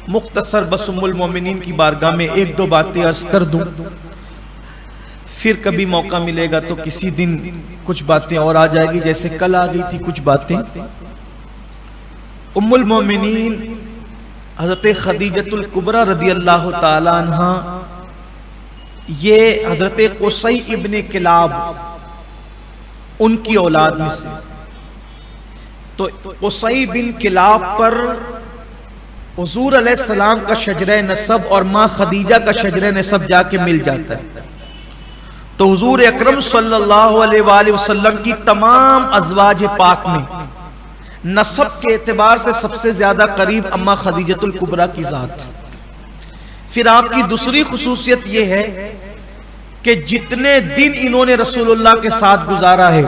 مختصر بس ام المومنین کی بارگاہ میں ایک دو باتیں عرض کر دوں، پھر کبھی موقع ملے گا تو کسی دن کچھ باتیں اور آ جائے گی، جیسے کل آ گئی تھی کچھ باتیں۔ ام المومنین حضرت خدیجۃ الکبریٰ رضی اللہ تعالی عنہ، یہ حضرت قصی ابن کلاب ان کی اولاد میں سے۔ تو قصی بن کلاب پر حضور علیہ السلام کا شجرہ نسب اور ماں خدیجہ کا شجرہ نسب جا کے مل جاتا ہے۔ تو حضور اکرم صلی اللہ علیہ وآلہ وسلم کی تمام ازواج پاک میں نسب کے اعتبار سے سب سے زیادہ قریب اماں خدیجۃ الکبریٰ کی ذات۔ پھر آپ کی دوسری خصوصیت یہ ہے کہ جتنے دن انہوں نے رسول اللہ کے ساتھ گزارا ہے،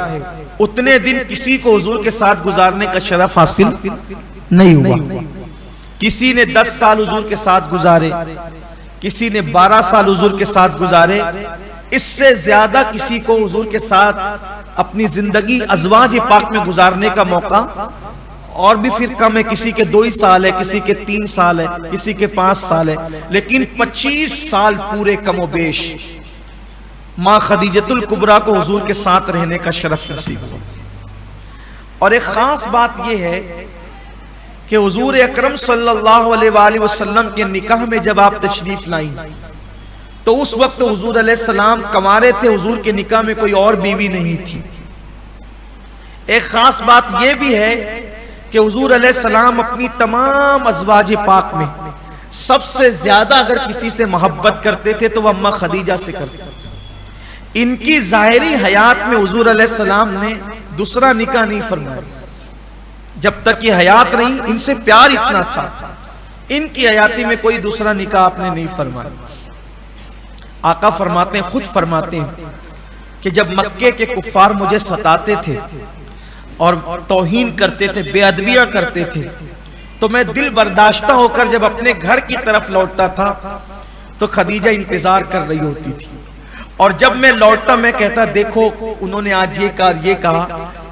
اتنے دن کسی کو حضور کے ساتھ گزارنے کا شرف حاصل نہیں ہوا۔ کسی نے 10 سال حضور کے ساتھ گزارے، کسی نے 12 سال حضور کے ساتھ گزارے، اس سے زیادہ کسی کو حضور کے ساتھ اپنی زندگی ازواج پاک میں گزارنے کا موقع اور بھی پھر کم ہے۔ کسی کے 2 ہی سال ہے، کسی کے 3 سال ہے، کسی کے 5 سال ہے، لیکن 25 سال پورے کم و بیش ماں خدیجۃ الکبریٰ کو حضور کے ساتھ رہنے کا شرف نصیب ہوا۔ اور ایک خاص بات یہ ہے کہ حضور اکرم صلی اللہ علیہ وآلہ وسلم کے نکاح میں جب آپ تشریف لائیں تو اس وقت حضور علیہ السلام کنوارے تھے، حضور کے نکاح میں کوئی اور بیوی نہیں تھی۔ ایک خاص بات یہ بھی ہے کہ حضور علیہ السلام اپنی تمام ازواج پاک میں سب سے زیادہ اگر کسی سے محبت کرتے تھے تو وہ اماں خدیجہ سے کرتے تھے۔ ان کی ظاہری حیات میں حضور علیہ السلام نے دوسرا نکاح نہیں فرمایا۔ جب تک یہ حیات رہی ان سے پیار اتنا تھا، ان کی حیاتی میں کوئی دوسرا نکاح آپ نے نہیں فرمایا۔ آقا فرماتے ہیں، خود فرماتے ہیں کہ جب مکے کے کفار مجھے ستاتے تھے اور توہین کرتے تھے، بے ادبیاں کرتے تھے، تو میں دل برداشتہ ہو کر جب اپنے گھر کی طرف لوٹتا تھا تو خدیجہ انتظار کر رہی ہوتی تھی، اور جب میں لوٹتا میں کہتا دیکھو انہوں نے آج یہ کہا،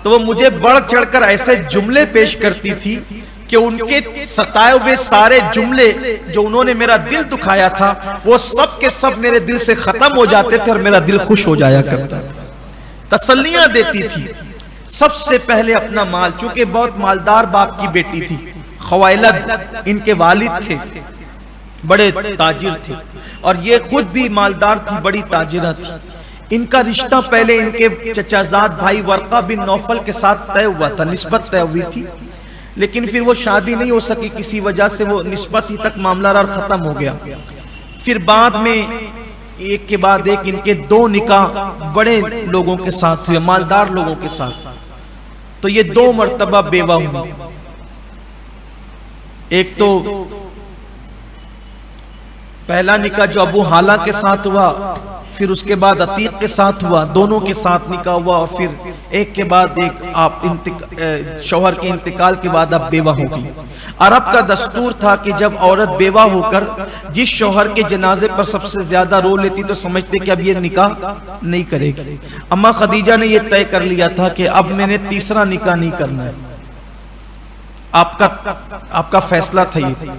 تو وہ مجھے بڑھ چڑھ کر ایسے جملے پیش کرتی تھی کہ ان کے ستائے ہوئے سارے جملے جو انہوں نے میرا دل دکھایا تھا وہ سب کے سب میرے دل سے ختم ہو جاتے تھے اور میرا دل خوش ہو جایا کرتا تھا۔ تسلیاں دیتی تھی۔ سب سے پہلے اپنا مال، چونکہ بہت مالدار باپ کی بیٹی تھی، خوائلد ان کے والد تھے، بڑے تاجر تھے، اور یہ خود بھی مالدار تھی، بڑی تاجرہ تھی۔ ان کا رشتہ پہلے ان کے چچا زاد بھائی ورقہ بن نوفل کے ساتھ طے ہوا تھا، نسبت طے ہوئی تھی، لیکن پھر وہ شادی نہیں ہو سکی، کسی وجہ سے وہ نسبت ہی تک معاملہ اور ختم ہو گیا۔ پھر بعد میں ایک کے بعد ایک ان کے 2 نکاح بڑے لوگوں کے ساتھ ہوئے، مالدار لوگوں کے ساتھ، تو یہ 2 مرتبہ بیوہ ہوئی۔ ایک تو پہلا نکاح جو ابو حالہ کے ساتھ ہوا، پھر اس کے بعد عتیق کے ساتھ ہوا، دونوں کے ساتھ نکاح ہوا، اور پھر ایک کے بعد ایک آپ شوہر کے انتقال کے بعد اب بیوہ ہو گئی۔ عرب کا دستور تھا کہ جب عورت بیوہ ہو کر جس شوہر کے جنازے پر سب سے زیادہ رو لیتی تو سمجھتے کہ اب یہ نکاح نہیں کرے گی۔ اماں خدیجہ نے یہ طے کر لیا تھا کہ اب میں نے تیسرا نکاح نہیں کرنا ہے۔ آپ کا فیصلہ تھا یہ،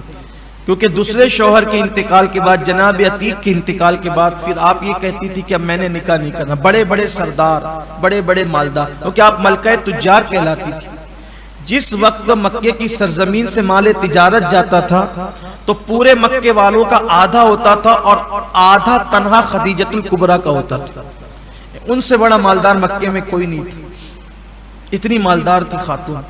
کیونکہ دوسرے شوہر کے انتقال کے بعد، جناب عتیق کے انتقال کے بعد، پھر آپ یہ کہتی تھی کہ اب میں نے نکاح نہیں کرنا۔ بڑے بڑے سردار، بڑے بڑے مالدار، کیونکہ آپ ملکہ تجار کہلاتی تھی۔ جس وقت مکے کی سرزمین سے مال تجارت جاتا تھا تو پورے مکے والوں کا آدھا ہوتا تھا اور آدھا تنہا خدیجۃ الکبریٰ کا ہوتا تھا۔ ان سے بڑا مالدار مکے میں کوئی نہیں تھا، اتنی مالدار تھی خاتون۔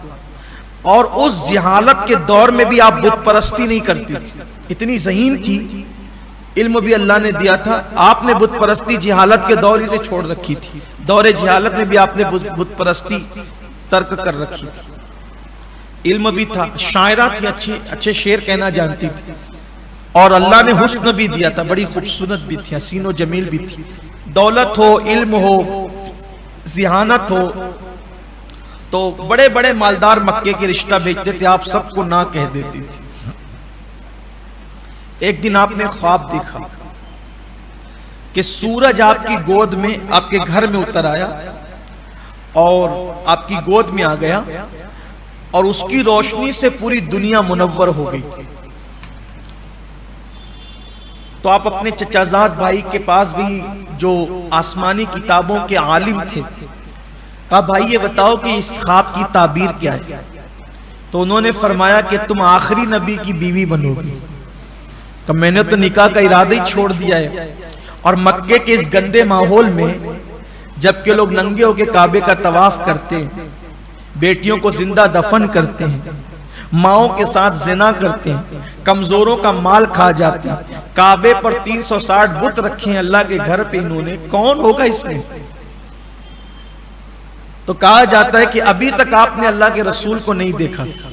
اور اس جہالت کے دور میں بھی آپ بت پرستی نہیں کرتی تھی، اتنی ذہین تھی، علم بھی اللہ نے دیا تھا۔ آپ نے بت پرستی جہالت کے دور ہی سے چھوڑ رکھی تھی، دور جہالت میں بھی آپ نے بت پرستی ترک کر رکھی تھی۔ علم بھی تھا، شاعرہ تھی، اچھے شعر کہنا جانتی تھی، اور اللہ نے حسن بھی دیا تھا، بڑی خوبصورت بھی تھی، حسین و جمیل بھی تھی۔ دولت ہو، علم ہو، ذہانت ہو، تو بڑے بڑے مالدار مکے کے رشتہ بھیجتے تھے، آپ سب کو نہ کہہ دیتی تھی۔ ایک دن آپ نے خواب دیکھا کہ سورج آپ کی گود میں، آپ کے گھر میں اتر آیا اور آپ کی گود میں آ گیا، اور اس کی روشنی سے پوری دنیا منور ہو گئی۔ تو آپ اپنے چچازاد بھائی کے پاس گئی جو آسمانی کتابوں کے عالم تھے، کہا بھائی یہ بتاؤ کہ اس خواب کی تعبیر کیا ہے؟ تو انہوں نے فرمایا کہ تم آخری نبی کی بیوی بنو گی۔ کہ میں نے تو نکاح کا ارادہ ہی چھوڑ دیا ہے، اور مکے کے اس گندے ماحول میں جبکہ لوگ ننگے ہو کے کعبے کا طواف کرتے ہیں، بیٹیوں کو زندہ دفن کرتے ہیں، ماؤں کے ساتھ زنا کرتے ہیں، کمزوروں کا مال کھا جاتے ہیں، کعبے پر 360 بت رکھے ہیں اللہ کے گھر پہ، انہوں نے کون ہوگا اس میں؟ تو کہا جاتا ہے کہ ابھی تک آپ نے اللہ کے رسول کو نہیں دیکھا تھا۔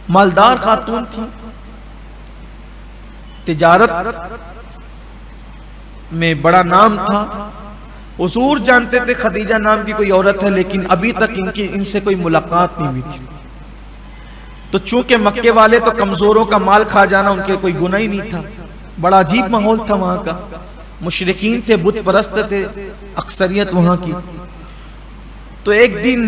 مالدار خاتون تھی، تجارت میں بڑا نام تھا، حضور جانتے تھے خدیجہ نام کی کوئی عورت ہے، لیکن ابھی تک ان سے کوئی ملاقات نہیں ہوئی تھی۔ تو چونکہ مکے والے تو کمزوروں کا مال کھا جانا ان کے کوئی گناہ ہی نہیں تھا، بڑا عجیب ماحول تھا وہاں کا، مشرکین تھے، بت پرست تھے اکثریت وہاں کی۔ تو ایک دن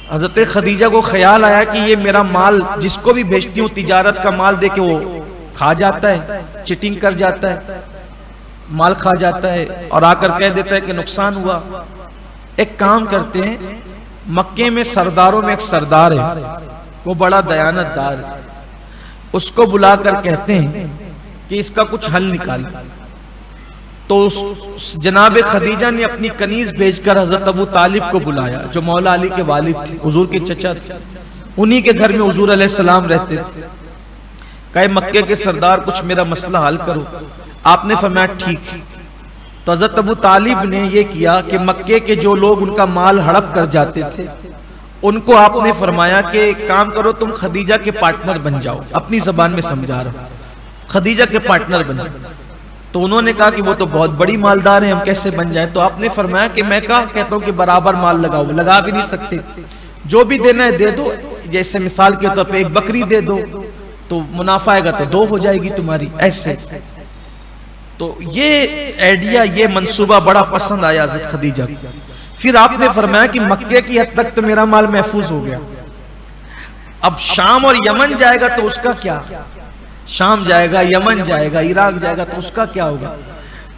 حضرت خدیجہ کو خیال آیا کہ یہ میرا مال جس کو بھی بھیجتی ہوں تجارت کا مال دے کے وہ کھا جاتا ہے، چیٹنگ کر جاتا ہے، مال کھا جاتا ہے اور آ کر کہہ دیتا ہے کہ نقصان ہوا۔ ایک کام کرتے ہیں، مکے میں سرداروں میں ایک سردار ہے، وہ بڑا دیانت دار ہے، اس کو بلا کر کہتے ہیں کہ اس کا کچھ حل نکالیں۔ تو جناب خدیجہ نے اپنی کنیز بھیج کر حضرت ابو طالب کو بلایا جو مولا علی کے والد تھے، حضور کے چچا تھے، انہی کے گھر میں حضور علیہ السلام رہتے تھے۔ کہے مکے کے سردار کچھ میرا مسئلہ حل کرو۔ آپ نے فرمایا ٹھیک۔ تو حضرت ابو طالب نے یہ کیا کہ مکے کے جو لوگ ان کا مال ہڑپ کر جاتے تھے ان کو آپ نے فرمایا کہ ایک کام کرو، تم خدیجہ کے پارٹنر بن جاؤ، اپنی زبان میں سمجھا رہا ہوں، خدیجہ کے پارٹنر بن جاؤ۔ تو انہوں نے کہا کہ وہ تو بہت بڑی مالدار ہیں، ہم کیسے بن جائیں؟ تو آپ نے فرمایا کہ میں کہتا ہوں کہ برابر مال لگاؤ، لگا بھی نہیں سکتے، جو بھی دینا ہے دے دو، جیسے مثال کے طور پہ ایک بکری دے دو تو منافع آئے گا تو 2 ہو جائے گی تمہاری، ایسے۔ تو یہ آئیڈیا، یہ منصوبہ بڑا پسند آیا حضرت خدیجہ کو۔ پھر آپ نے فرمایا کہ مکے کی حد تک تو میرا مال محفوظ ہو گیا، اب شام اور یمن جائے گا تو اس کا کیا؟ شام جائے گا، یمن جائے گا، عراق جائے گا تو اس کا کیا ہوگا؟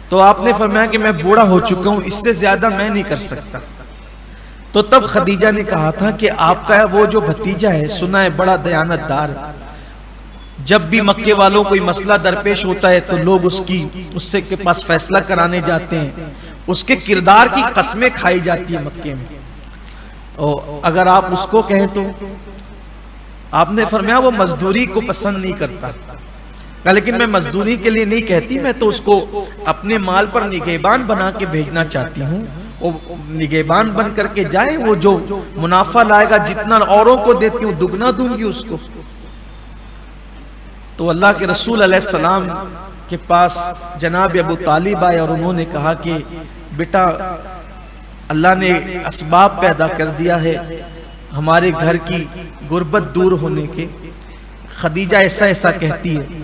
تو آپ نے فرمایا کہ میں بوڑھا ہو چکا ہوں، اس سے زیادہ میں نہیں کر سکتا۔ تو تب خدیجہ نے کہا تھا کہ آپ کا وہ جو بھتیجا ہے سنا ہے بڑا دیانت دار ہے، جب بھی مکے والوں کوئی مسئلہ درپیش ہوتا ہے تو لوگ اس سے کے پاس فیصلہ کرانے جاتے ہیں، اس کے کردار کی قسمیں کھائی جاتی ہیں مکے میں، اور اگر آپ اس کو کہیں تو آپ نے فرمایا وہ مزدوری کو پسند نہیں کرتا، لیکن میں مزدوری کے لیے نہیں کہتی، میں تو اس کو اپنے مال پر نگہبان بنا کے بھیجنا چاہتی ہوں، وہ نگہبان بن کر کے جائے، وہ جو منافع لائے گا جتنا اوروں کو دیتی ہوں دگنا دوں گی اس کو۔ تو اللہ کے رسول علیہ السلام کے پاس جناب ابو طالب آئے اور انہوں نے کہا کہ بیٹا اللہ نے اسباب پیدا کر دیا ہے ہمارے گھر کی غربت دور ہونے کے، خدیجہ ایسا ایسا کہتی ہے۔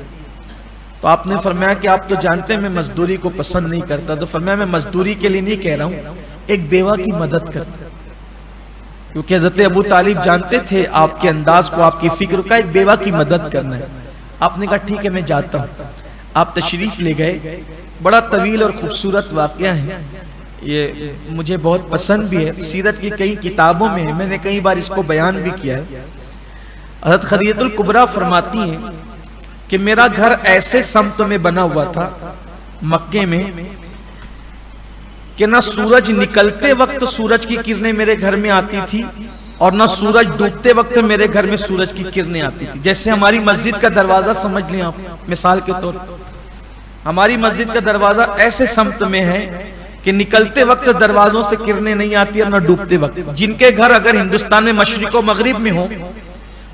تو آپ نے فرمایا کہ آپ تو جانتے ہیں میں مزدوری کو پسند نہیں کرتا، تو فرمایا میں مزدوری کے لیے نہیں کہہ رہا ہوں، ایک بیوہ کی مدد کرتا، کیونکہ حضرت ابو طالب جانتے تھے آپ کے انداز کو، آپ کی فکر کا، ایک بیوہ کی مدد کرنا ہے۔ آپ نے کہا ٹھیک ہے میں جاتا ہوں۔ آپ تشریف لے گئے، بڑا طویل اور خوبصورت واقعہ ہے، یہ مجھے بہت پسند بھی ہے، سیرت کی کئی کتابوں میں میں نے کئی بار اس کو بیان بھی کیا ہے۔ حضرت خدیجہ الکبریٰ فرماتی ہیں کہ میرا گھر ایسے سمت میں بنا ہوا تھا مکے میں کہ نہ سورج نکلتے وقت سورج کی کرنیں میرے گھر میں آتی تھی اور نہ سورج ڈوبتے وقت میرے گھر میں سورج کی کرنیں آتی تھی۔ جیسے ہماری مسجد کا دروازہ سمجھ لیں آپ مثال کے طور پر، ہماری مسجد کا دروازہ ایسے سمت میں ہے کہ نکلتے وقت دروازوں سے کرنیں نہیں آتی اور نہ ڈوبتے وقت۔ جن کے گھر اگر ہندوستان میں مشرق و مغرب میں ہو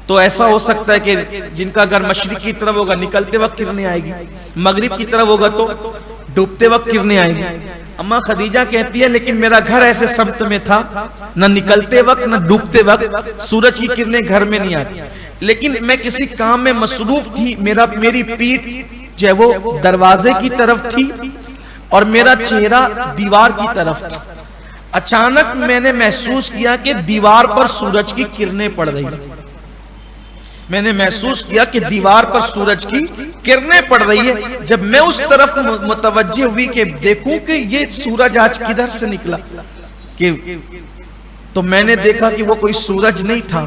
تو ایسا ہو سکتا ہے کہ جن کا گھر مشرق کی طرف ہوگا نکلتے وقت کرنیں آئے گی، مغرب کی طرف ہوگا تو ڈوبتے وقت کرنیں آئے گی۔ اماں خدیجہ کہتی ہے لیکن میرا گھر ایسے سمت میں تھا نہ نکلتے وقت نہ ڈوبتے وقت سورج کی کرنیں گھر میں نہیں آتی، لیکن میں کسی کام میں مصروف تھی، میری پیٹھ جو ہے وہ دروازے کی طرف تھی اور میرا چہرہ دیوار کی طرف تھا۔ اچانک میں نے محسوس کیا کہ دیوار پر سورج کی کرنیں پڑ رہی ہیں، میں نے محسوس کیا کہ دیوار پر سورج کی کرنیں پڑ رہی ہے. جب میں اس طرف متوجہ ہوئی کہ دیکھوں کہ یہ سورج آج کدھر سے نکلا، کہ تو میں نے دیکھا کہ وہ کوئی سورج نہیں تھا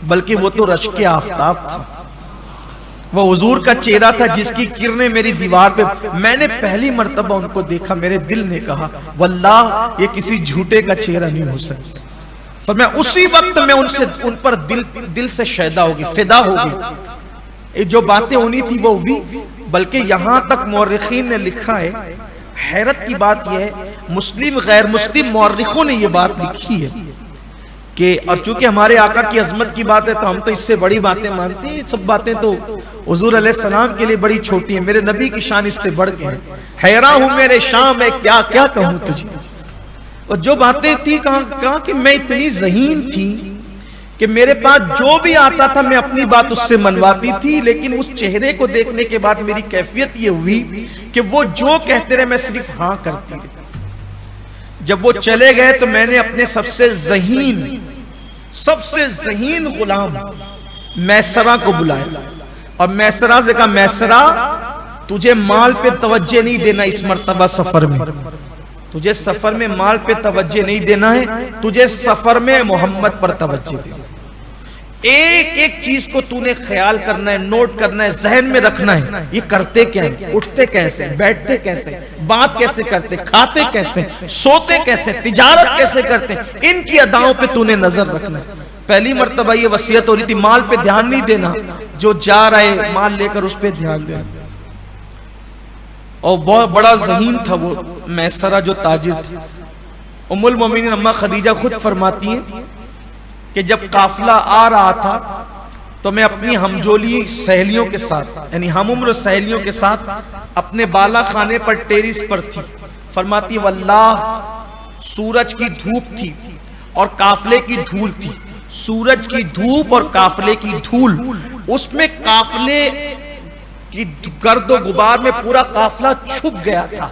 بلکہ وہ تو رشک آفتاب تھا. وہ حضور کا چہرہ تھا جس کی کرنیں میری دیوار پہ. میں نے پہلی مرتبہ ان کو دیکھا، میرے دل نے کہا واللہ یہ کسی جھوٹے کا چہرہ نہیں ہو سکتا. فرمایا اسی وقت میں ان پر دل سے شیدا ہوگی، فدا ہوگی. جو باتیں ہونی تھی وہ ہوئی. بلکہ یہاں تک مورخین نے لکھا ہے، حیرت کی بات یہ ہے مسلم غیر مسلم مورخوں نے یہ بات لکھی ہے کہ، اور چونکہ ہمارے آقا کی عظمت کی بات ہے تو ہم تو اس سے بڑی باتیں مانتے ہیں. سب باتیں تو حضور علیہ السلام کے لیے بڑی چھوٹی ہیں. میرے نبی کی شان اس سے بڑھ کے ہے. حیران ہوں میرے شام میں کیا کیا کہوں تجھے. اور جو باتیں تھی کہا کہ میں اتنی ذہین تھی کہ میرے پاس جو بھی آتا تھا میں اپنی بات اس سے منواتی تھی. لیکن اس چہرے کو دیکھنے کے بعد میری کیفیت یہ ہوئی کہ وہ جو کہتے رہے میں صرف ہاں کرتی رہی. جب وہ چلے گئے تو میں نے اپنے سب سے ذہین غلام میسرہ کو بلایا اور میسرہ سے کہا میسرہ تجھے مال پہ توجہ نہیں دینا اس مرتبہ سفر میں. تجھے سفر میں مال پہ توجہ نہیں دینا ہے، تجھے سفر میں محمد پر توجہ دینا ہے. ایک ایک چیز کو تو نے خیال کرنا ہے، نوٹ کرنا ہے، ذہن میں رکھنا ہے. یہ کرتے کیا ہیں، اٹھتے کیسے، بیٹھتے کیسے، بات کیسے کرتے، کھاتے کیسے، سوتے کیسے، تجارت کیسے کرتے، ان کی اداؤں پہ تو نے نظر رکھنا ہے. پہلی مرتبہ یہ وصیت ہو رہی تھی مال پہ دھیان نہیں دینا، جو جا رہے مال لے کر اس پہ دھیان دینا. اور بہت بڑا ذہین تھا وہ میسرہ جو تاجر تھا. ام المومنین اماں خدیجہ خود فرماتی ہیں کہ جب قافلہ آ رہا تھا تو میں اپنی ہمجولی سہیلیوں کے ساتھ یعنی ہم عمر سہیلیوں کے ساتھ اپنے بالا خانے پر ٹیرس پر تھی. فرماتی واللہ سورج کی دھوپ تھی اور قافلے کی دھول تھی. سورج کی دھوپ اور قافلے کی دھول، اس میں قافلے کی گرد و غبار میں پورا قافلہ چھپ گیا تھا.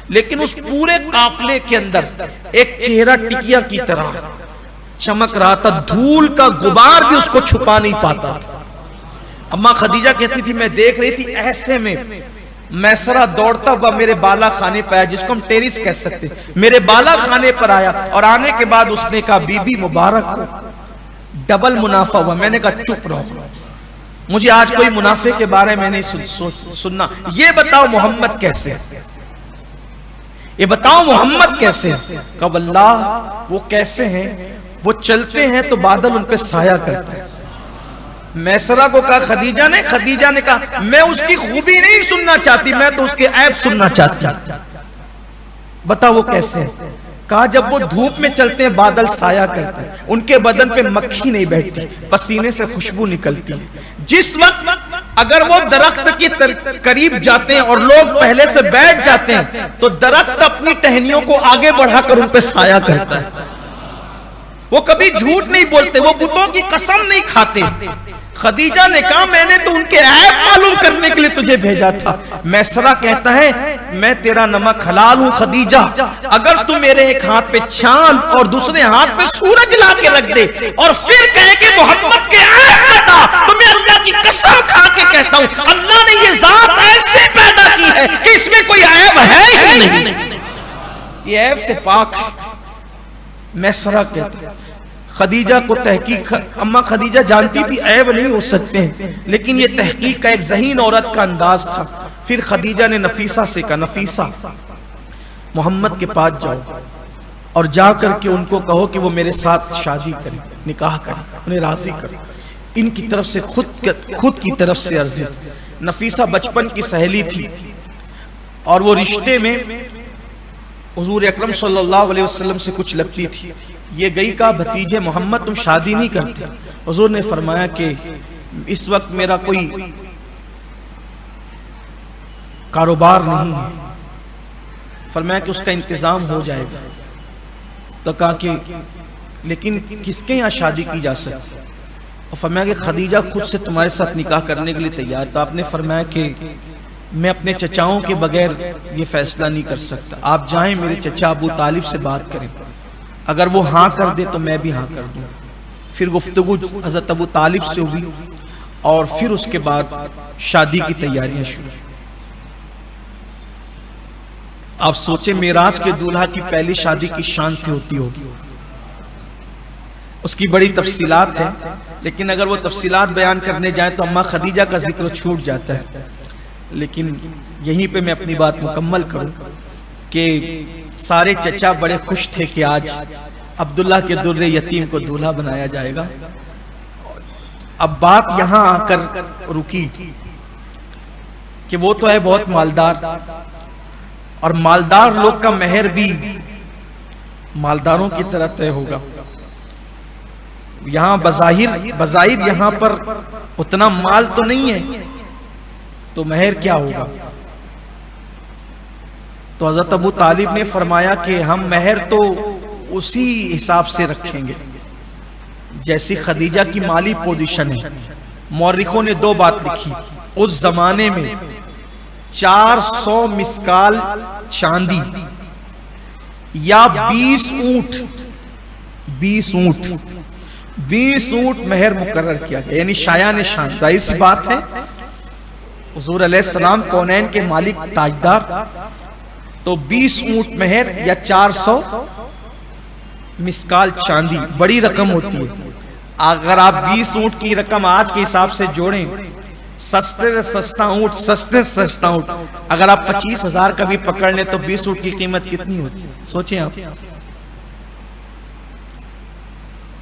لیکن اس پورے قافلے کے اندر ایک چہرہ ٹکیا کی طرح چمک رہا تھا. دھول کا غبار بھی اس کو چھپا نہیں پاتا تھا. اماں خدیجہ کہتی تھی میں دیکھ رہی تھی، ایسے میں میسرہ دوڑتا ہوا میرے بالا خانے پر آیا، جس کو ہم ٹیرس کہہ سکتے، میرے بالا خانے پر آیا اور آنے کے بعد اس نے کہا بی بی مبارک ہو. ڈبل منافع ہوا. میں نے کہا چپ رہو، مجھے آج کوئی منافع کے بارے میں نہیں سننا. یہ بتاؤ محمد کیسے، یہ بتاؤ محمد کیسے. کہ واللہ وہ کیسے ہیں، وہ چلتے ہیں تو بادل ان پہ سایہ کرتا ہے. میسرہ کو کہا خدیجہ نے کہا میں اس کی خوبی نہیں سننا چاہتی، میں تو اس کے عیب سننا چاہتی. بتا وہ کیسے ہیں. کہا جب وہ دھوپ میں چلتے ہیں بادل سایہ کرتا ہے، ان کے بدن پہ مکھی نہیں بیٹھتی، پسینے سے خوشبو نکلتی ہے. جس وقت اگر وہ درخت کے قریب جاتے ہیں اور لوگ پہلے سے بیٹھ جاتے ہیں تو درخت اپنی ٹہنیوں کو آگے بڑھا کر ان پہ سایہ کرتا ہے. وہ کبھی جھوٹ نہیں بولتے، وہ بتوں کی قسم نہیں کھاتے. خدیجہ نے کہا میں نے تو ان کے عیب معلوم کرنے کے لیے تجھے بھیجا تھا. میسرہ کہتا ہے میں تیرا نمک حلال ہوں خدیجہ، اگر تو میرے ایک ہاتھ پہ چاند اور دوسرے ہاتھ پہ سورج لا کے رکھ دے اور پھر کہے کہ محمد کے عیب بتا، تو میں اللہ کی قسم کھا کے کہتا ہوں اللہ نے یہ ذات ایسے پیدا کی ہے کہ اس میں کوئی عیب ہے ہی نہیں، یہ عیب سے پاک ہے. میسرہ کہتا ہے خدیجہ کو تحقیق، اماں خدیجہ جانتی تھی عیب نہیں ہو سکتے ہیں، لیکن یہ تحقیق کا ایک ذہین عورت کا انداز تھا. پھر خدیجہ نے نفیسہ سے کہا نفیسہ محمد کے پاس جاؤ اور جا کر کے ان کو کہو کہ وہ میرے ساتھ شادی کریں، نکاح کریں، انہیں راضی کریں. ان کی طرف سے خود کی طرف سے عرضی. نفیسہ بچپن کی سہیلی تھی اور وہ رشتے میں حضور اکرم صلی اللہ علیہ وسلم سے کچھ لگتی تھی. یہ گئی کہا بھتیجے محمد تم شادی نہیں کرتے. حضور نے فرمایا کہ اس وقت میرا کوئی کاروبار نہیں ہے. فرمایا کہ اس کا انتظام ہو جائے گا. تو کہا کہ لیکن کس کے یہاں شادی کی جا سکتی؟ اور فرمایا کہ خدیجہ خود سے تمہارے ساتھ نکاح کرنے کے لیے تیار. تو آپ نے فرمایا کہ میں اپنے چچاؤں کے بغیر یہ فیصلہ نہیں کر سکتا، آپ جائیں میرے چچا ابو طالب سے بات کریں، اگر وہ ہاں کر دے تو میں بھی ہاں کر دوں. پھر گفتگو حضرت ابو طالب سے ہوئی اور پھر اس کے بعد شادی کی تیاریاں شروع۔ آپ سوچیں معراج کے دولہا کی پہلی شادی کی شان سے ہوتی ہوگی، اس کی بڑی تفصیلات ہیں، لیکن اگر وہ تفصیلات بیان کرنے جائیں تو اماں خدیجہ کا ذکر چھوٹ جاتا ہے۔ لیکن یہیں پہ میں اپنی بات مکمل کروں کہ سارے چچا بڑے خوش تھے کہ آج عبداللہ کے در یتیم کو دولہا بنایا جائے گا۔ اب بات یہاں آ کر رکی کہ وہ تو ہے بہت مالدار، اور مالدار لوگ کا مہر بھی مالداروں کی طرح طے ہوگا۔ یہاں بظاہر یہاں پر اتنا مال تو نہیں ہے، تو مہر کیا ہوگا؟ تو حضرت ابو طالب نے فرمایا کہ ہم مہر تو اسی حساب سے رکھیں گے جیسی خدیجہ کی مالی پوزیشن ہے۔ مورخوں نے دو بات لکھی، اس زمانے میں 400 مسکال چاندی یا 20 اونٹ مہر مقرر کیا گیا، یعنی شایع نشان۔ ظاہر سی بات ہے حضور علیہ السلام کونین کے مالک تاجدار، تو 20 اونٹ مہر یا 400 مسکال چاندی بڑی رقم ہوتی ہے۔ اگر آپ 20 اونٹ کی رقم آج کے حساب سے جوڑیں، سستے سے سستا اونٹ اگر آپ 25,000 کا بھی پکڑ لیں تو 20 اونٹ کی قیمت کتنی ہوتی ہے، سوچیں آپ۔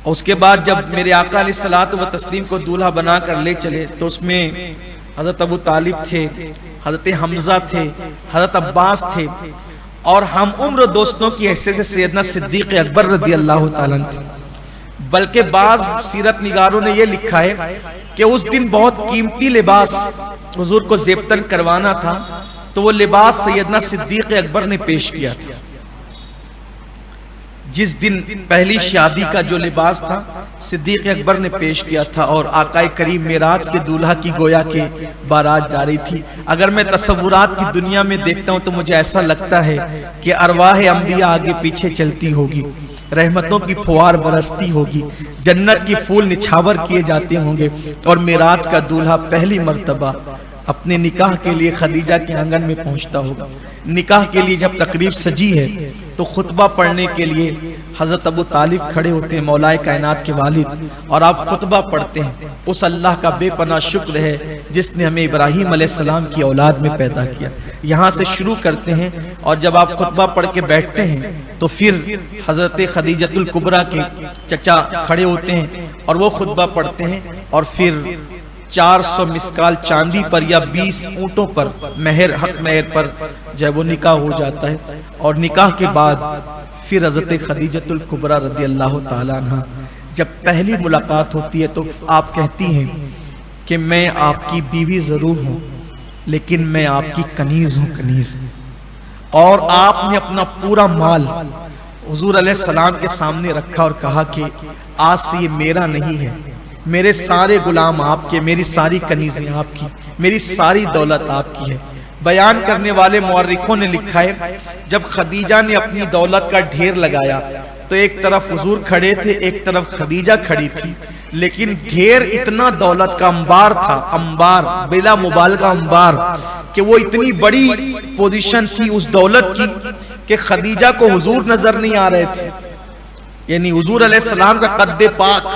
اس کے بعد جب میرے آقا علیہ الصلوۃ والتسلیم کو دولہا بنا کر لے چلے تو اس میں حضرت ابو طالب تھے، حضرت حمزہ تھے، حضرت عباس تھے، اور ہم عمر دوستوں کی حیثیت سے سیدنا صدیق اکبر رضی اللہ تعالیٰ عنہ تھے۔ بلکہ بعض سیرت نگاروں نے یہ لکھا ہے کہ اس دن بہت قیمتی لباس حضور کو زیبتن کروانا تھا، تو وہ لباس سیدنا صدیق اکبر نے پیش کیا تھا۔ جس دن پہلی شادی کا جو لباس تھا صدیق اکبر نے پیش کیا تھا، اور آقا کریم معراج کے دولہا کی گویا کہ بارات جا رہی تھی۔ اگر میں تصورات کی دنیا میں دیکھتا ہوں تو مجھے ایسا لگتا ہے کہ ارواح انبیاء آگے پیچھے چلتی ہوگی، رحمتوں کی فوار برستی ہوگی، جنت کی پھول نچھاور کیے جاتے ہوں گے، اور معراج کا دولہا پہلی مرتبہ اپنے نکاح کے لیے خدیجہ کے آنگن میں پہنچتا ہوگا۔ نکاح کے لیے جب تقریب سجی ہے تو خطبہ پڑھنے کے لیے حضرت ابو طالب کھڑے ہوتے ہیں، مولا کائنات کے والد، اور آپ خطبہ پڑھتے ہیں۔ اس اللہ کا بے پناہ شکر ہے جس نے ہمیں ابراہیم علیہ السلام کی اولاد میں پیدا کیا۔ یہاں سے شروع کرتے ہیں، اور جب آپ خطبہ پڑھ کے بیٹھتے ہیں تو پھر حضرت خدیجۃ الکبریٰ کے چچا کھڑے ہوتے ہیں اور وہ خطبہ پڑھتے ہیں، اور پھر 400 مسکال چاندی پر یا 20 اونٹوں پر مہر، حق مہر پر جو ہے وہ نکاح ہو جاتا ہے۔ اور نکاح کے بعد پھر حضرت خدیجۃ الکبریٰ رضی اللہ تعالیٰ عنہ جب پہلی ملاقات ہوتی ہے تو آپ کہتی ہیں کہ میں آپ کی بیوی ضرور ہوں لیکن میں آپ کی کنیز ہوں، کنیز۔ اور آپ نے اپنا پورا مال حضور علیہ السلام کے سامنے رکھا اور کہا کہ آج سے یہ میرا نہیں ہے، میرے سارے غلام آپ کے، میری ساری کنیزیں آپ کی، میری ساری دولت آپ کی ہے۔ بیان کرنے والے مورخوں نے لکھا ہے جب خدیجہ نے اپنی دولت کا ڈھیر لگایا تو ایک طرف حضور کھڑے تھے، ایک طرف خدیجہ کھڑی تھی، لیکن ڈھیر اتنا دولت کا انبار تھا، انبار بلا مبالغہ انبار، کہ وہ اتنی بڑی پوزیشن تھی اس دولت کی کہ خدیجہ کو حضور نظر نہیں آ رہے تھے۔ یعنی حضور علیہ السلام کا قد پاک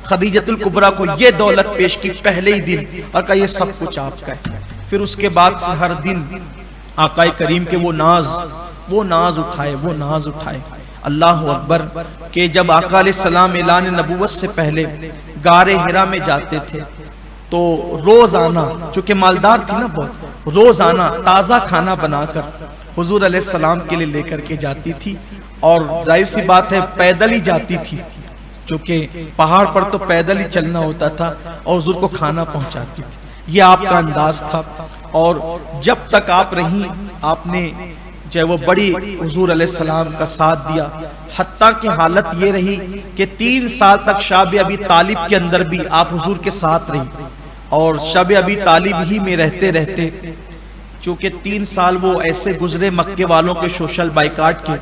خدیجۃ الکبریٰ کو یہ دولت پیش کی پہلے ہی دن، اور کہا یہ سب کچھ آپ کا ہے۔ پھر اس کے بعد سے ہر دن آقا کریم کے وہ ناز اٹھائے۔ اللہ اکبر، کہ جب آقا علیہ السلام اعلان نبوت سے پہلے غار حرا میں جاتے تھے تو روزانہ، چونکہ مالدار تھی نا بہت، روزانہ تازہ کھانا بنا کر حضور علیہ السلام کے لیے لے کر کے جاتی تھی، اور ظاہر سی بات ہے پیدل ہی جاتی تھی کیونکہ پہاڑ پر تو پیدل ہی چلنا ہوتا تھا، اور حضور کو کھانا پہنچاتی تھی۔ یہ آپ کا انداز تھا، اور جب تک آپ رہیں آپ نے جو ہے وہ بڑی حضور علیہ السلام کا ساتھ دیا، حتیٰ کہ حالت یہ رہی کہ 3 سال تک شعب ابی طالب کے اندر بھی آپ حضور کے ساتھ رہی، اور شعب ابی طالب ہی میں رہتے رہتے چونکہ 3 سال وہ ایسے گزرے مکے والوں کے سوشل بائیکاٹ کے،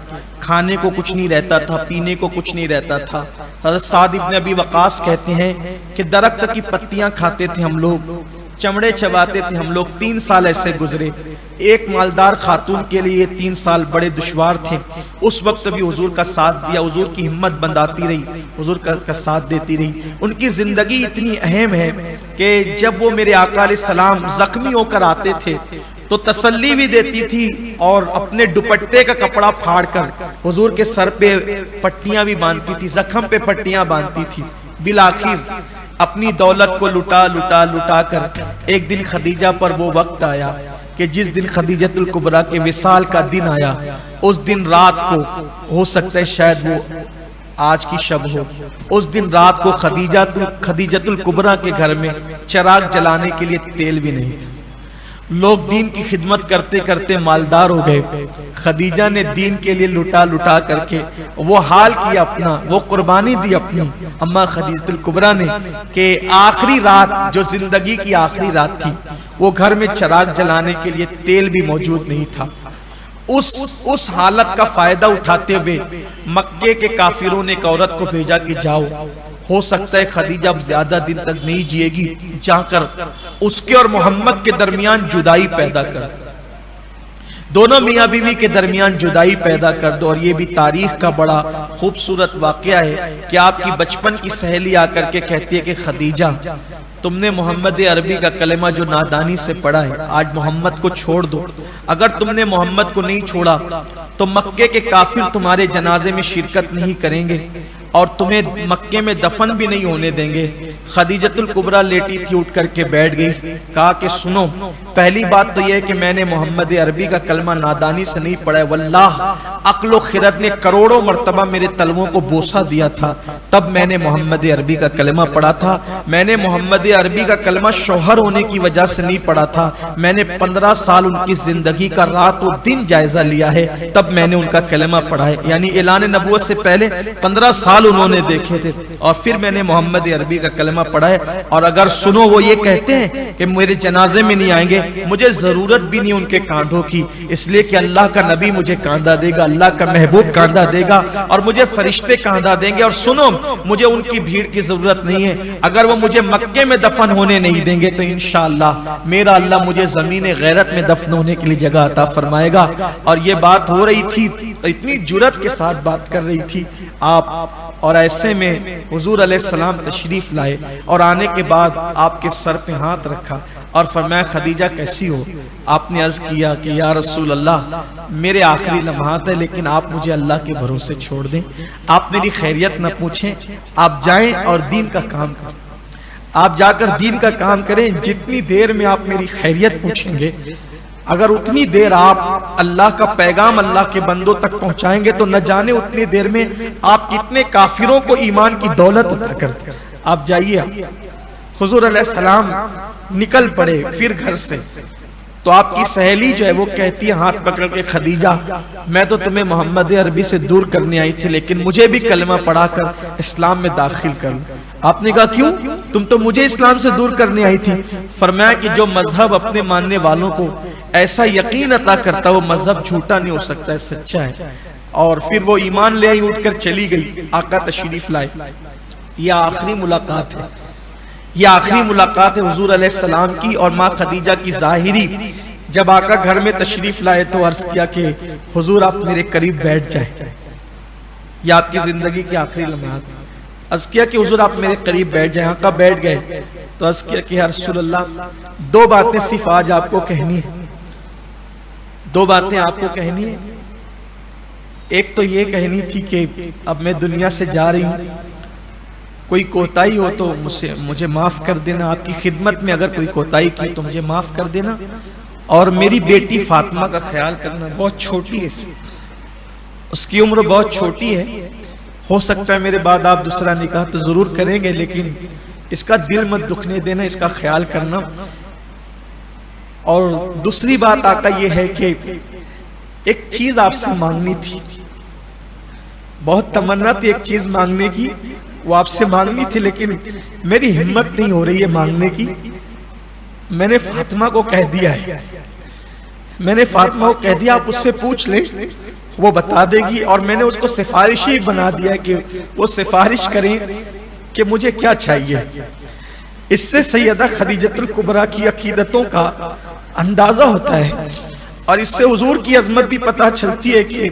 کھانے کو کچھ نہیں رہتا تھا، پینے کو کچھ نہیں رہتا تھا، حضرت سعد ابن ابی وقاص کہتے ہیں کہ درخت کی پتیاں کھاتے تھے ہم لوگ، چمڑے چباتے تھے ہم لوگ، 3 سال ایسے گزرے۔ ایک مالدار خاتون کے لیے 3 سال بڑے دشوار تھے، اس وقت بھی حضور کا ساتھ دیا، حضور کی ہمت بندھاتی رہی، حضور کا ساتھ دیتی رہی۔ ان کی زندگی اتنی اہم ہے کہ جب وہ میرے آقا علیہ السلام زخمی ہو کر آتے تھے تو تسلی بھی دیتی تھی اور اپنے دوپٹے کا کپڑا پھاڑ کر حضور کے سر پہ پٹیاں بھی باندھتی تھی، زخم پہ پٹیاں باندھتی تھی۔ بالآخر اپنی دولت کو لٹا کر ایک دن خدیجہ پر وہ وقت آیا کہ جس دن خدیجۃ الکبریٰ کے وصال کا دن آیا، اس دن رات کو، ہو سکتا ہے شاید وہ آج کی شب ہو، اس دن رات کو خدیجۃ الکبریٰ کے گھر میں چراغ جلانے کے لیے تیل بھی نہیں تھا۔ لوگ دین کی خدمت کرتے کرتے مالدار ہو گئے، خدیجہ نے دین کے لیے لٹا کر کے وہ حال کیا اپنا، وہ قربانی دی اپنی اماں خدیجۃ الکبریٰ نے کہ آخری رات جو زندگی کی آخری رات تھی، وہ گھر میں چراغ جلانے کے لیے تیل بھی موجود نہیں تھا۔ اس حالت کا فائدہ اٹھاتے ہوئے مکے کے کافروں نے ایک عورت کو بھیجا کہ جاؤ، ہو سکتا ہے خدیجہ اب زیادہ دن تک نہیں جیے گی، جا کر اس کے اور محمد کے درمیان جدائی پیدا کر، دونوں میاں بیوی کے درمیان جدائی پیدا کر دو۔ اور یہ بھی تاریخ کا بڑا خوبصورت واقعہ ہے کہ آپ کی بچپن کی سہیلی آ کر کے کہتی ہے کہ خدیجہ، تم نے محمد عربی کا کلمہ جو نادانی سے پڑھا ہے، آج محمد کو چھوڑ دو۔ اگر تم نے محمد کو نہیں چھوڑا تو مکے کے کافر تمہارے جنازے میں شرکت نہیں کریں گے اور تمہیں مکے میں دفن بھی نہیں ہونے دیں گے۔ خدیجۃ الکبریٰ لیٹی تھی، اٹھ کر کے بیٹھ گئی، کہا کہ سنو، پہلی بات تو یہ ہے کہ میں نے محمد عربی کا کلمہ نادانی سے نہیں پڑھا ہے، واللہ عقل و خرد نے کروڑوں مرتبہ میرے تلووں کو بوسہ دیا تھا، تب میں نے محمد عربی کا کلمہ پڑھا تھا۔ میں نے محمد عربی کا کلمہ شوہر ہونے کی وجہ سے نہیں پڑھا تھا، میں نے 15 سال ان کی زندگی کا رات و دن جائزہ لیا ہے، تب میں نے ان کا کلمہ پڑھا ہے۔ یعنی اعلان نبوت سے پہلے 15 سال انہوں نے دیکھے تھے اور پھر میں نے محمد عربی کا کلمہ پڑھا ہے۔ اور اگر سنو، وہ یہ کہتے ہیں کہ میرے جنازے میں نہیں آئیں گے، مجھے ضرورت بھی نہیں ان کے کاندھوں کی، اس لیے کہ اللہ کا نبی مجھے کاندھا دے گا، اللہ کا محبوب کاندھا دے گا اور مجھے فرشتے کاندھا دیں گے۔ اور سنو، مجھے ان کی بھیڑ کی ضرورت نہیں ہے، اگر وہ مجھے مکے میں دفن ہونے نہیں دیں گے تو انشاءاللہ میرا اللہ مجھے زمین غیرت میں دفن ہونے کے لیے جگہ عطا فرمائے گا۔ اور یہ بات ہو رہی تھی، اتنی جرأت کے ساتھ بات کر رہی تھی آپ، اور ایسے میں حضور علیہ السلام تشریف لائے اور آنے کے بعد آپ کے سر پہ ہاتھ رکھا اور فرمایا خدیجہ کیسی ہو؟ آپ نے عرض کیا کہ یا رسول اللہ، میرے آخری لمحات ہے لیکن آپ مجھے اللہ کے بھروسے چھوڑ دیں، آپ میری خیریت نہ پوچھیں، آپ جائیں اور دین کا کام کریں، آپ جا کر دین کا کام کریں۔ جتنی دیر میں آپ میری خیریت پوچھیں گے، اگر اتنی دیر آپ اللہ کا پیغام اللہ کے بندوں تک پہنچائیں گے تو نہ جانے اتنی دیر میں آپ کتنے کافروں کو ایمان کی دولت عطا کرتے۔ آپ جائیے۔ حضور علیہ السلام نکل پڑے پھر گھر سے، تو آپ کی سہیلی جو ہے وہ کہتی ہے ہاتھ پکڑ کے، خدیجہ میں تو تمہیں محمد عربی سے دور کرنے آئی تھی لیکن مجھے بھی کلمہ پڑھا کر اسلام میں داخل کر لوں۔ آپ نے کہا کیوں؟ تم تو مجھے اسلام سے دور کرنے آئی تھی۔ فرمایا کہ جو مذہب اپنے ماننے والوں کو ایسا یقین عطا کرتا وہ مذہب جھوٹا نہیں ہو سکتا ہے، سچا ہے۔ اور پھر وہ ایمان لے آئی، اٹھ کر چلی گئی، آقا تشریف لائے۔ یہ آخری ملاقات ہے، یہ آخری ملاقات ہے حضور علیہ السلام کی اور ماں خدیجہ کی ظاہری۔ جب آقا گھر میں تشریف لائے تو عرض کیا کہ حضور آپ میرے قریب بیٹھ جائیں، یہ آپ کی زندگی کے آخری لمحات۔ عرض کیا کہ حضور آپ میرے قریب بیٹھ جائیں، آقا بیٹھ گئے تو عرض کیا کہ یا رسول اللہ، 2 باتیں صرف آج آپ کو کہنی ہے، 2 باتیں آپ کو کہنی ہے۔ ایک تو یہ کہنی تھی کہ اب میں دنیا سے جا رہی ہوں، کوئی کوتاہی ہو تو مجھے معاف کر دینا، آپ کی خدمت میں اگر کوئی کوتاہی کی تو مجھے معاف کر دینا، اور میری بیٹی فاطمہ کا خیال کرنا، بہت چھوٹی ہے، اس کی عمر بہت چھوٹی ہے، ہو سکتا ہے میرے بعد آپ دوسرا نکاح تو ضرور کریں گے لیکن اس کا دل مت دکھنے دینا، اس کا خیال کرنا۔ اور دوسری بات آقا یہ ہے کہ ایک چیز آپ سے مانگنی تھی، بہت تمنا تھی ایک چیز مانگنے کی، وہ آپ سے مانگنی تھی لیکن میری ہمت نہیں ہو رہی ہے مانگنے کی۔ میں نے فاطمہ کو کہہ دیا ہے، میں نے فاطمہ کو کہہ دیا آپ اس سے پوچھ لیں، وہ بتا دے گی، اور میں نے اس کو سفارشی بنا دیا ہے کہ وہ سفارش کریں کہ مجھے کیا چاہیے۔ اس سے سیدہ خدیجۃ الکبریٰ کی عقیدتوں کا اندازہ ہوتا ہے، اور اس سے حضور کی عظمت بھی پتہ چلتی ہے کہ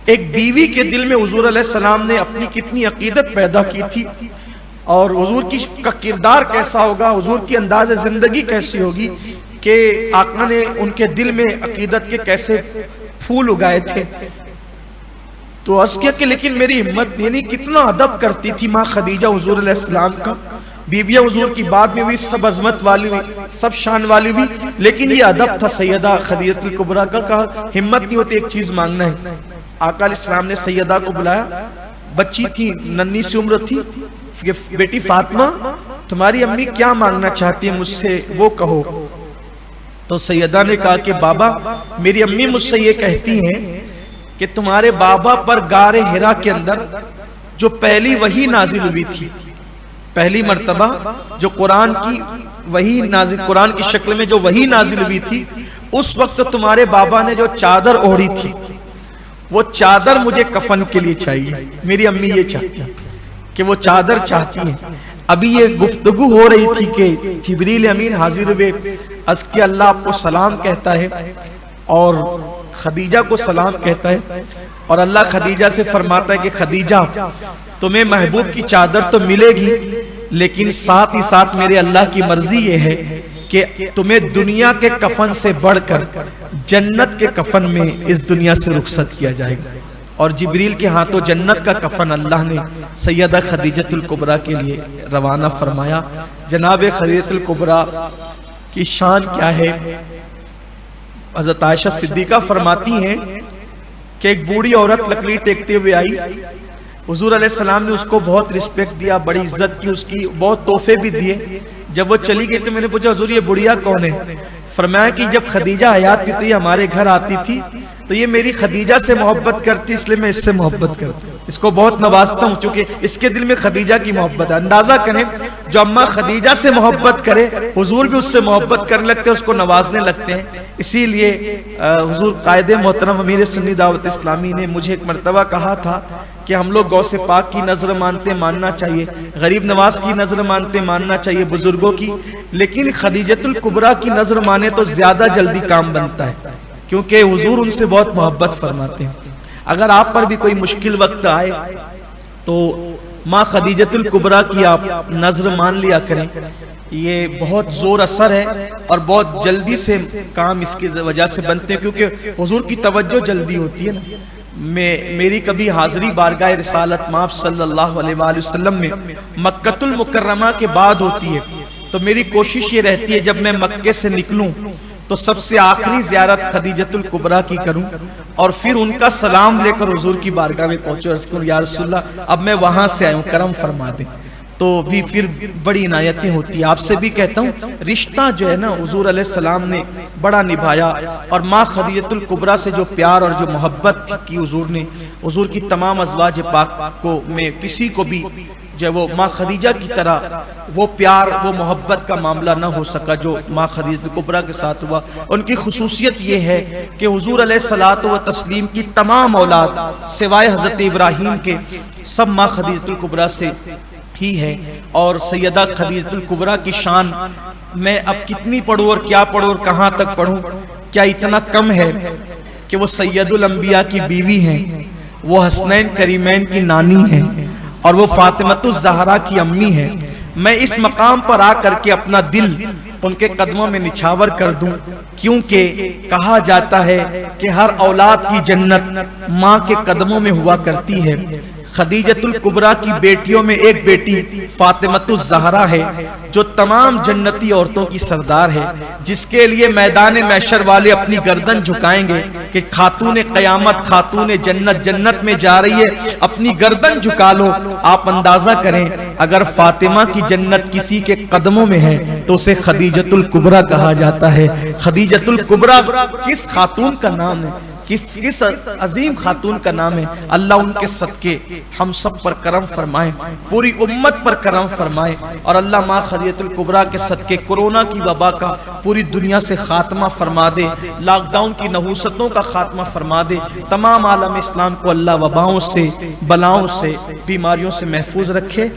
ایک بیوی کے دل میں حضور علیہ السلام نے اپنی کتنی عقیدت پیدا کی تھی، اور حضور کا کردار کیسا ہوگا، حضور کی انداز زندگی کیسی ہوگی کہ آقا نے ان کے دل میں عقیدت کے کیسے پھول اگائے تھے۔ تو عرض کیا کہ لیکن میری ہمت یعنی کتنا ادب کرتی تھی ماں خدیجہ حضور علیہ السلام کا، بیویاں حضور کی بعد میں بھی سب عظمت والی ہوئی، سب شان والی ہوئی، لیکن یہ ادب تھا سیدہ خدیجۃ الکبریٰ کا، کہا ہمت نہیں ہوتی ایک چیز مانگنا ہے۔ آقا علیہ السلام نے سیدہ کو بلایا، بچی تھی، ننھی سی عمر تھی، بیٹی فاطمہ تمہاری امی کیا مانگنا چاہتی ہے مجھ سے وہ کہو۔ تو سیدہ نے کہا کہ بابا میری امی مجھ سے یہ کہتی ہیں کہ تمہارے بابا پر غار حرا کے اندر جو پہلی وحی نازل ہوئی تھی، پہلی مرتبہ جو قرآن کی وحی نازل، قرآن کی شکل میں جو وحی نازل ہوئی تھی، اس وقت تمہارے بابا نے جو چادر اوڑھی تھی وہ چادر مجھے کفن کے لیے چاہیے۔ میری امی یہ چاہتی ہیں کہ وہ چادر چاہتی ہیں۔ ابھی یہ گفتگو ہو رہی تھی کہ جبریل امین حاضر ہوئے، عرض کہ اللہ آپ کو سلام کہتا ہے اور خدیجہ کو سلام کہتا ہے، اور اللہ خدیجہ سے فرماتا ہے کہ خدیجہ تمہیں محبوب کی چادر تو ملے گی، لیکن ساتھ ہی ساتھ میرے اللہ کی مرضی یہ ہے کہ تمہیں دنیا کے کفن سے بڑھ کر جنت کے کفن میں اس دنیا سے رخصت کیا جائے گا۔ اور جبریل کے ہاتھوں جنت کا کفن اللہ نے سیدہ خدیجۃ الکبریٰ کے لیے روانہ فرمایا۔ جناب خدیجۃ الکبریٰ کی شان کیا ہے؟ حضرت عائشہ صدیقہ فرماتی ہیں کہ ایک بوڑھی عورت لکڑی ٹیکتے ہوئے آئی، حضور علیہ السلام نے اس کو بہت رسپیکٹ دیا، بڑی عزت کی، اس کی بہت تحفے بھی دیے۔ جب وہ چلی گئی تو میں نے پوچھا حضور یہ بڑھیا کون ہے؟ فرمایا کہ جب خدیجہ حیات تھی تو یہ ہمارے گھر آتی تھی تو یہ میری خدیجہ سے محبت کرتی، اس لیے میں اس سے محبت کرتا ہوں، اس کو بہت نوازتا ہوں چونکہ اس کے دل میں خدیجہ کی محبت ہے۔ اندازہ کریں جو اماں خدیجہ سے محبت کرے حضور بھی اس سے محبت کرنے لگتے ہیں، اس کو نوازنے لگتے ہیں۔ اسی لیے حضور قائد محترم امیر سنی دعوت اسلامی نے مجھے ایک مرتبہ کہا تھا کہ ہم لوگ غوث پاک کی نظر مانتے ماننا چاہیے، غریب نواز کی نظر مانتے ماننا چاہیے، بزرگوں کی، لیکن خدیجۃ الکبریٰ کی نظر مانے تو زیادہ جلدی کام بنتا ہے، کیونکہ حضور ان سے بہت محبت فرماتے ہیں۔ اگر آپ پر بھی کوئی مشکل وقت آئے تو ماں خدیجۃ الکبریٰ کی آپ نظر مان لیا کریں، یہ بہت زور اثر ہے اور بہت جلدی سے کام اس کی وجہ سے بنتے ہیں، کیونکہ حضور کی توجہ جلدی ہوتی ہے نا۔ میری کبھی حاضری بارگاہ رسالت مآب صلی اللہ علیہ وآلہ وسلم میں مکۃ المکرمہ کے بعد ہوتی ہے، تو میری کوشش یہ رہتی ہے جب میں مکے سے نکلوں تو سب سے آخری زیارت خدیجۃ الکبریٰ کی کروں اور پھر ان کا سلام لے کر حضور کی بارگاہ میں پہنچوں، عرض کروں یا رسول اللہ اب میں وہاں سے آیا ہوں، کرم فرما دیں، تو بھی پھر بڑی عنایتیں ہوتی ہیں۔ آپ سے بھی کہتا ہوں رشتہ جو ہے نا حضور علیہ السلام نے بڑا نبھایا، اور ماں خدیجۃ الکبریٰ سے جو پیار اور جو محبت کی حضور نے، حضور کی تمام ازواج پاک کو میں کسی کو بھی جو وہ ماں خدیجہ کی طرح وہ پیار وہ محبت کا معاملہ نہ ہو سکا جو ماں خدیجہ الکبریٰ کے ساتھ ہوا۔ ان کی خصوصیت یہ ہے کہ حضور علیہ الصلوۃ والتسلیم کی تمام اولاد سوائے حضرت ابراہیم کے سب ماں خدیجہ الکبریٰ سے ہی ہے، اور سیدہ خدیجہ الکبریٰ کی شان میں اب کتنی پڑھوں اور کیا پڑھوں اور کہاں تک پڑھوں، کیا اتنا کم ہے کہ وہ سید الانبیاء کی بیوی ہیں، وہ حسنین کریمین کی نانی ہیں، اور وہ فاطمۃ الزہرا کی امی ہے۔ میں اس مقام پر آ کر کے اپنا دل ان کے قدموں میں نچھاور کر دوں، کیونکہ کہا جاتا ہے کہ ہر اولاد کی جنت ماں کے قدموں میں ہوا کرتی ہے۔ خدیجۃ الکبریٰ کی بیٹیوں میں ایک بیٹی فاطمۃ الزہرا ہے جو تمام جنتی عورتوں کی سردار ہے، جس کے لیے میدان محشر والے اپنی گردن جھکائیں گے کہ خاتون قیامت خاتون جنت جنت میں جا رہی ہے، اپنی گردن جھکا لو۔ آپ اندازہ کریں اگر فاطمہ کی جنت کسی کے قدموں میں ہے تو اسے خدیجۃ الکبریٰ کہا جاتا ہے۔ خدیجۃ الکبریٰ کس خاتون کا نام ہے؟ کس عظیم خاتون کا نام ہے، اللہ ان کے صدقے ہم سب پر کرم فرمائے، پوری امت پر کرم فرمائے، اور اللہ ماں خدیجہ الکبریٰ کے صدقے کرونا کی وبا کا پوری دنیا سے خاتمہ فرما دے، لاک ڈاؤن کی نحوستوں کا خاتمہ فرما دے، تمام عالم اسلام کو اللہ وباؤں سے، بلاؤں سے، بیماریوں سے محفوظ رکھے۔